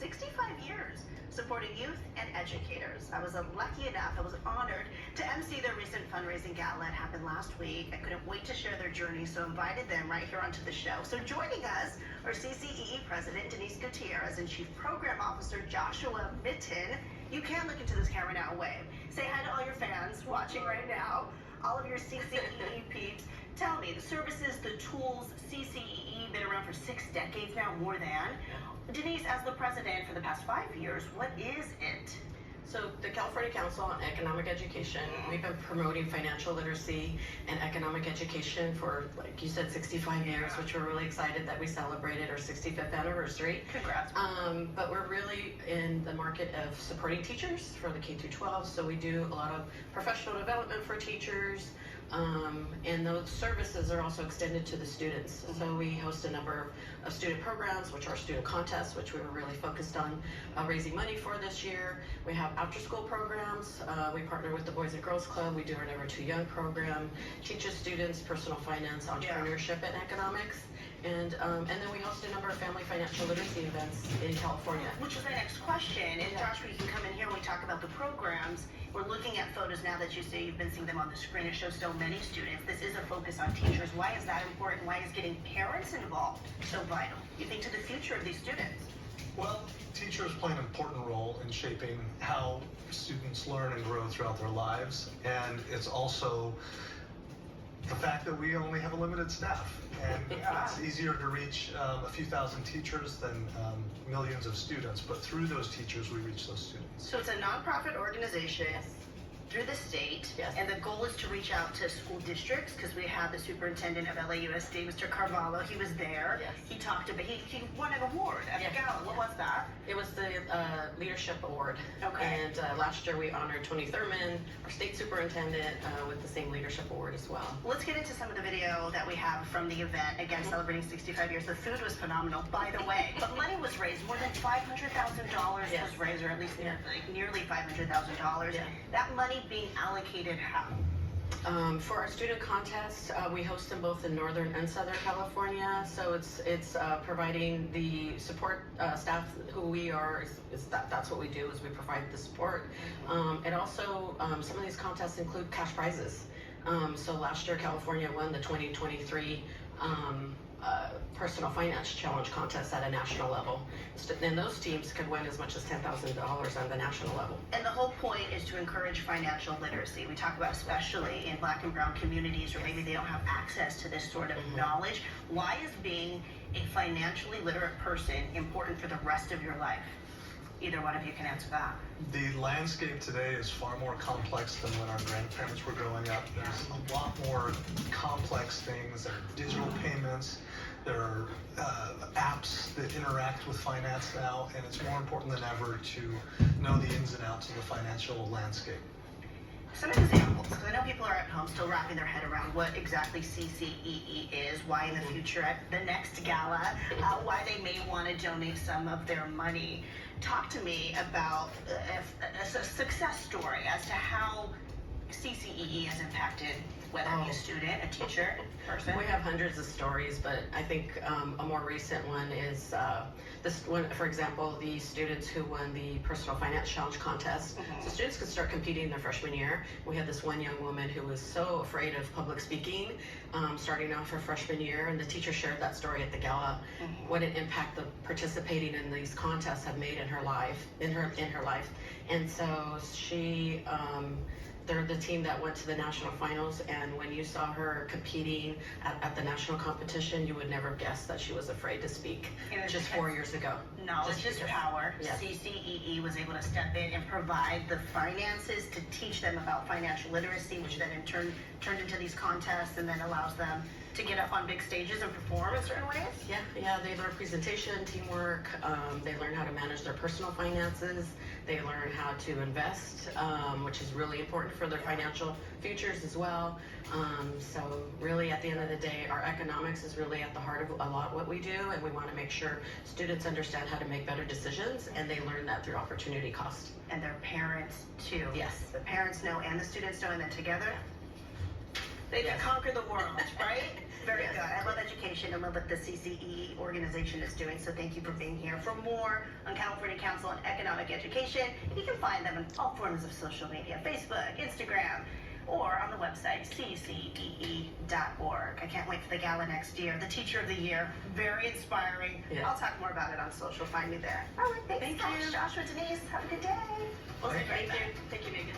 65 years supporting youth and educators. I was lucky enough, I was honored to MC their recent fundraising gala. It happened last week. I couldn't wait to share their journey, so invited them right here onto the show. So joining us are CCEE President Denise Gutierrez and Chief Program Officer Joshua Mitten. You can look into this camera now and wave. Say hi to all your fans watching right now, all of your CCEE peeps. Tell me, the services, the tools, CCEE, been around for 6 decades now, more than. Denise, as the president for the past 5 years, what is it? So the California Council on Economic Education, we've been promoting financial literacy and economic education for, like you said, 65 years, which we're really excited that we celebrated our 65th anniversary. Congrats. But we're really in the market of supporting teachers for the K-12, so we do a lot of professional development for teachers, and those services are also extended to the students. So we host a number of student programs, which are student contests, which we were really focused on raising money for this year. We have after-school programs. We partner with the Boys and Girls Club. We do our Never Too Young program, teaches students personal finance, entrepreneurship, and economics. And then we host a number of family financial literacy events in California. Which is my next question. And Joshua, you can come in here when we talk about the programs. We're looking at photos now that you say you've been seeing them on the screen. It shows so many students. This is a focus on teachers. Why is that important? Why is getting parents involved so vital, you think, to the future of these students? Well, teachers play an important role in shaping how students learn and grow throughout their lives. And it's also the fact that we only have a limited staff, and it's easier to reach a few thousand teachers than millions of students, but through those teachers we reach those students. So it's a nonprofit organization through the state, and the goal is to reach out to school districts, because we have the superintendent of LAUSD, Mr. Carvalho. He was there. He talked about, he won an award at the gala. What was that? It was the Leadership Award. Okay. And last year we honored Tony Thurman, our state superintendent, with the same leadership award as well. Let's get into some of the video that we have from the event, again, celebrating 65 years. The food was phenomenal, by the way, but money was raised. More than $500,000 was raised, or at least nearly $500,000. That money being allocated how? For our student contests, we host them both in Northern and Southern California. So it's providing the support staff who we are. That's what we do, is we provide the support. And also some of these contests include cash prizes. So last year California won the 2023 personal finance challenge contest at a national level, and those teams could win as much as $10,000 on the national level. And the whole point is to encourage financial literacy. We talk about especially in Black and brown communities where maybe they don't have access to this sort of knowledge. Why is being a financially literate person important for the rest of your life? Either one of you can answer that. The landscape today is far more complex than when our grandparents were growing up. There's a lot more complex things. There are digital payments. There are apps that interact with finance now, and it's more important than ever to know the ins and outs of the financial landscape. Some examples, because I know people are at home still wrapping their head around what exactly CCEE is, why in the future at the next gala, why they may want to donate some of their money. Talk to me about a success story as to how CCEE has impacted whether it be a student, a teacher, person. We have hundreds of stories, but I think a more recent one is this one, for example, the students who won the personal finance challenge contest. So students could start competing their freshman year. We had this one young woman who was so afraid of public speaking, starting off her freshman year, and the teacher shared that story at the gala. What an impact the participating in these contests have made in her life, and so she. They're the team that went to the national finals, and when you saw her competing at the national competition, you would never guess that she was afraid to speak just 4 years ago. Knowledge is power. CCEE was able to step in and provide the finances to teach them about financial literacy, which then in turn turned into these contests and then allows them to get up on big stages and perform in certain ways? Yeah, they learn presentation, teamwork, they learn how to manage their personal finances, they learn how to invest, which is really important for their financial futures as well. So really at the end of the day, our economics is really at the heart of a lot of what we do, and we want to make sure students understand how to make better decisions, and they learn that through opportunity cost. And their parents too. Yes. The parents know and the students know, and then together they can conquer the world, right? Very good. I love education. education and what the CCE organization is doing. So thank you for being here. For more on California Council on Economic Education, you can find them on all forms of social media, Facebook, Instagram, or on the website ccee.org. I can't wait for the gala next year. The Teacher of the Year, very inspiring. Yeah. I'll talk more about it on social. Find me there. All right, thanks, Thank guys. you. Joshua, Denise, have a good day. We'll see you right Thank back. you. Thank you, Megan.